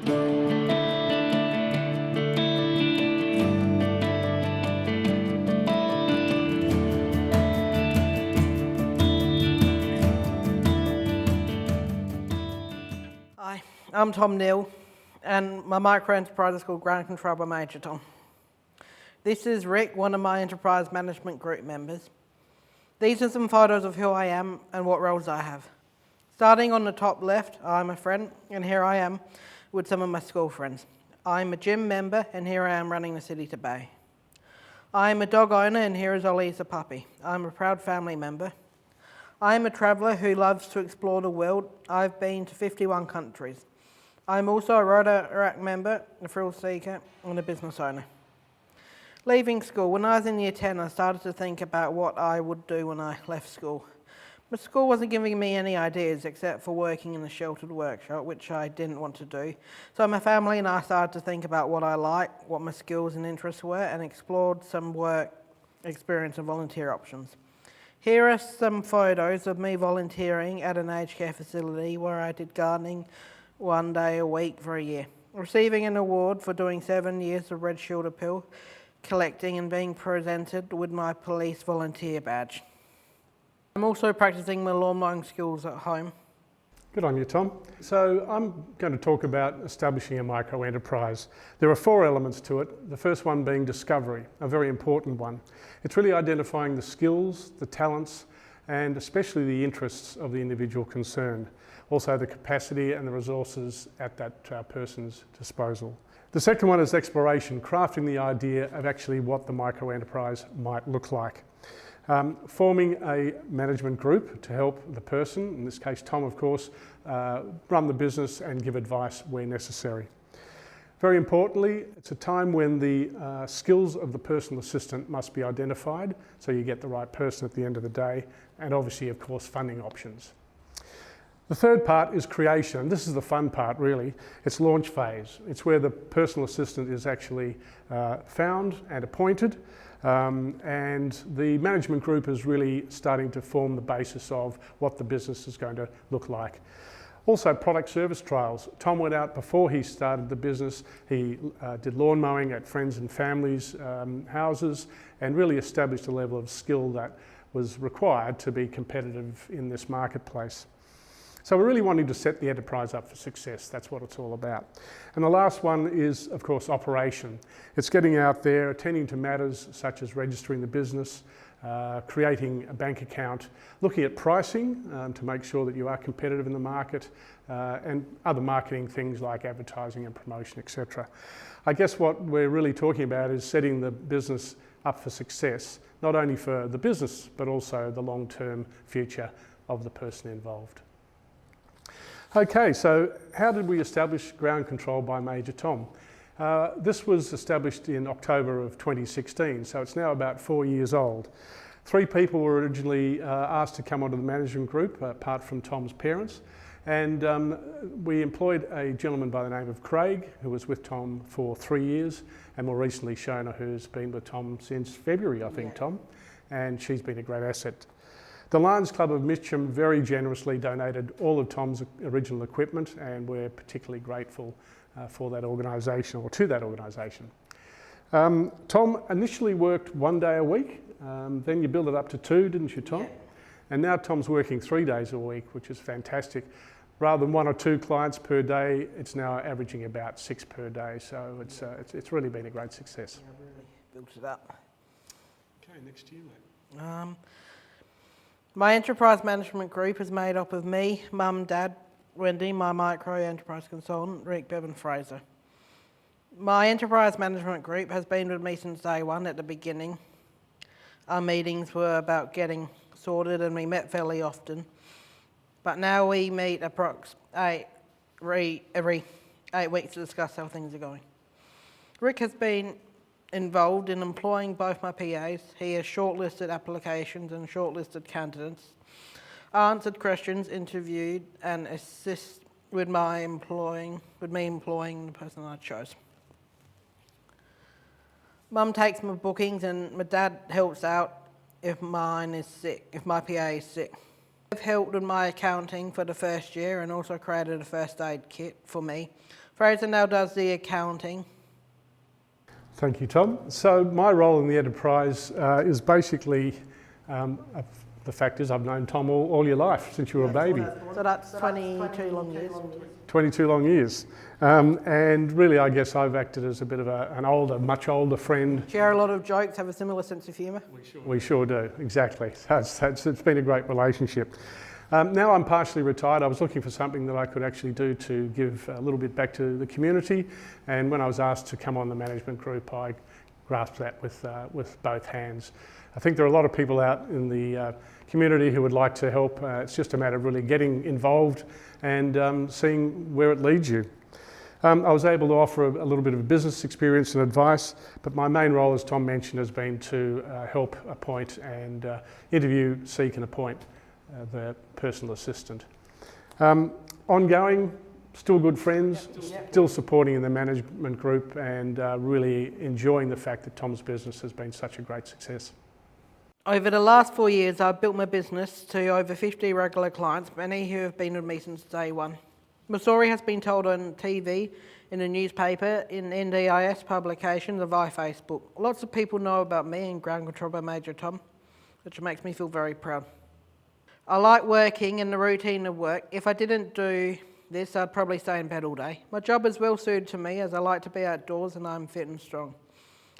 Hi, I'm Tom Neal, and my micro-enterprise is called Ground Control by Major Tom. This is Rick, one of my enterprise management group members. These are some photos of who I am and what roles I have. Starting on the top left, I'm a friend, and here I am with some of my school friends. I'm a gym member, and here I am running the City to Bay. I'm a dog owner, and here is Ollie's the puppy. I'm a proud family member. I'm a traveller who loves to explore the world. I've been to 51 countries. I'm also a Rotaract member, a thrill seeker, and a business owner. Leaving school, when I was in year 10, I started to think about what I would do when I left school. But school wasn't giving me any ideas except for working in a sheltered workshop, which I didn't want to do. So my family and I started to think about what I like, what my skills and interests were, and explored some work, experience and volunteer options. Here are some photos of me volunteering at an aged care facility where I did gardening 1 day a week for a year, receiving an award for doing 7 years of Red Shield appeal collecting and being presented with my police volunteer badge. I'm also practicing my lawn mowing skills at home. Good on you, Tom. So I'm going to talk about establishing a micro-enterprise. There are 4 elements to it, the first one being discovery, a very important one. It's really identifying the skills, the talents, and especially the interests of the individual concerned. Also the capacity and the resources at that person's disposal. The second one is exploration, crafting the idea of actually what the micro-enterprise might look like. Forming a management group to help the person, in this case Tom of course, run the business and give advice where necessary. Very importantly, it's a time when the skills of the personal assistant must be identified, so you get the right person at the end of the day, and obviously of course funding options. The third part is creation. This is the fun part really. It's launch phase. It's where the personal assistant is actually found and appointed. And the management group is really starting to form the basis of what the business is going to look like. Also product service trials. Tom went out before he started the business. He did lawn mowing at friends and families' houses and really established a level of skill that was required to be competitive in this marketplace. So we're really wanting to set the enterprise up for success. That's what it's all about. And the last one is, of course, operation. It's getting out there, attending to matters such as registering the business, creating a bank account, looking at pricing to make sure that you are competitive in the market, and other marketing things like advertising and promotion, etc. I guess what we're really talking about is setting the business up for success, not only for the business, but also the long-term future of the person involved. Okay, so how did we establish Ground Control by Major Tom? This was established in October of 2016, so it's now about 4 years old. 3 people were originally asked to come onto the management group, apart from Tom's parents, and we employed a gentleman by the name of Craig, who was with Tom for 3 years, and more recently Shona, who's been with Tom since February, I think, Tom, and she's been a great asset. The Lions Club of Mitcham very generously donated all of Tom's original equipment, and we're particularly grateful for that organisation, or to that organisation. Tom initially worked 1 day a week, then you built it up to 2, didn't you, Tom? Yeah. And now Tom's working 3 days a week, which is fantastic. Rather than 1 or 2 clients per day, it's now averaging about 6 per day, so it's really been a great success. Yeah, really built it up. Okay, next to you, mate. My enterprise management group is made up of me, Mum, Dad, Wendy, my micro-enterprise consultant, Rick, Bevan, Fraser. My enterprise management group has been with me since day one at the beginning. Our meetings were about getting sorted and we met fairly often. But now we meet approximately every 8 weeks to discuss how things are going. Rick has been involved in employing both my PAs. He has shortlisted applications and shortlisted candidates, answered questions, interviewed, and assist with me employing the person I chose. Mum takes my bookings and my dad helps out if my PA is sick. I've helped with my accounting for the first year and also created a first aid kit for me Fraser now does the accounting. Thank you, Tom. So my role in the enterprise is basically, the fact is I've known Tom all your life, since you were a baby. So that's 22 long years. 22 long years. And really, I guess I've acted as a bit of an much older friend. Share a lot of jokes, have a similar sense of humour. We sure do, exactly. It's been a great relationship. Now I'm partially retired. I was looking for something that I could actually do to give a little bit back to the community. And when I was asked to come on the management group, I grasped that with both hands. I think there are a lot of people out in the community who would like to help. It's just a matter of really getting involved and seeing where it leads you. I was able to offer a little bit of business experience and advice, but my main role, as Tom mentioned, has been to help appoint and interview, seek and appoint the personal assistant. Ongoing, still good friends, still supporting in the management group and really enjoying the fact that Tom's business has been such a great success. Over the last 4 years, I've built my business to over 50 regular clients, many who have been with me since day one. My story has been told on TV, in the newspaper, in NDIS publications, and via Facebook. Lots of people know about me and Ground Control by Major Tom, which makes me feel very proud. I like working and the routine of work. If I didn't do this, I'd probably stay in bed all day. My job is well suited to me, as I like to be outdoors and I'm fit and strong.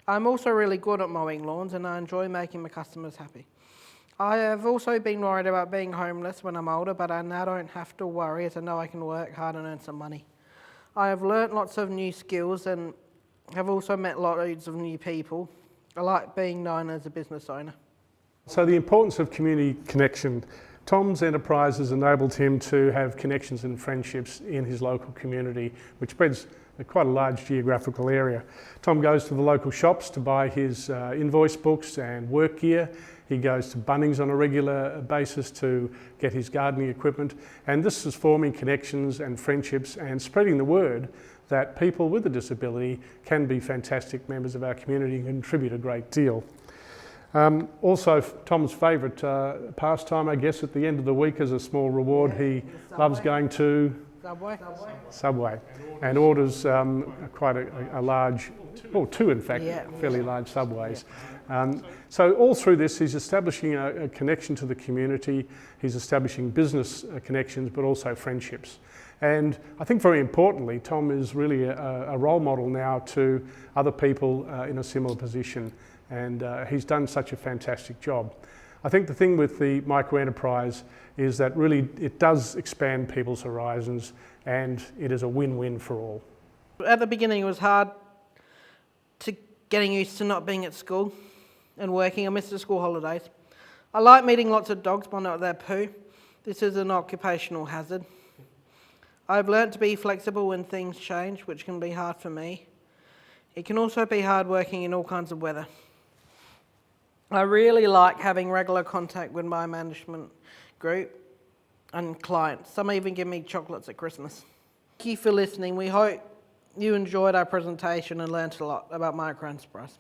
I'm also really good at mowing lawns and I enjoy making my customers happy. I have also been worried about being homeless when I'm older, but I now don't have to worry, as I know I can work hard and earn some money. I have learnt lots of new skills and have also met loads of new people. I like being known as a business owner. So the importance of community connection. Tom's enterprise has enabled him to have connections and friendships in his local community, which spreads quite a large geographical area. Tom goes to the local shops to buy his invoice books and work gear. He goes to Bunnings on a regular basis to get his gardening equipment. And this is forming connections and friendships and spreading the word that people with a disability can be fantastic members of our community and contribute a great deal. Also, Tom's favourite pastime, I guess, at the end of the week as a small reward, he loves going to Subway and orders quite a large, well, two in fact, fairly large Subways. So all through this, he's establishing a connection to the community, he's establishing business connections, but also friendships. And I think very importantly, Tom is really a role model now to other people in a similar position. And he's done such a fantastic job. I think the thing with the micro-enterprise is that really it does expand people's horizons and it is a win-win for all. At the beginning it was hard to getting used to not being at school and working. I missed the school holidays. I like meeting lots of dogs, but not their poo. This is an occupational hazard. I've learnt to be flexible when things change, which can be hard for me. It can also be hard working in all kinds of weather. I really like having regular contact with my management group and clients. Some even give me chocolates at Christmas. Thank you for listening. We hope you enjoyed our presentation and learnt a lot about micro-enterprise.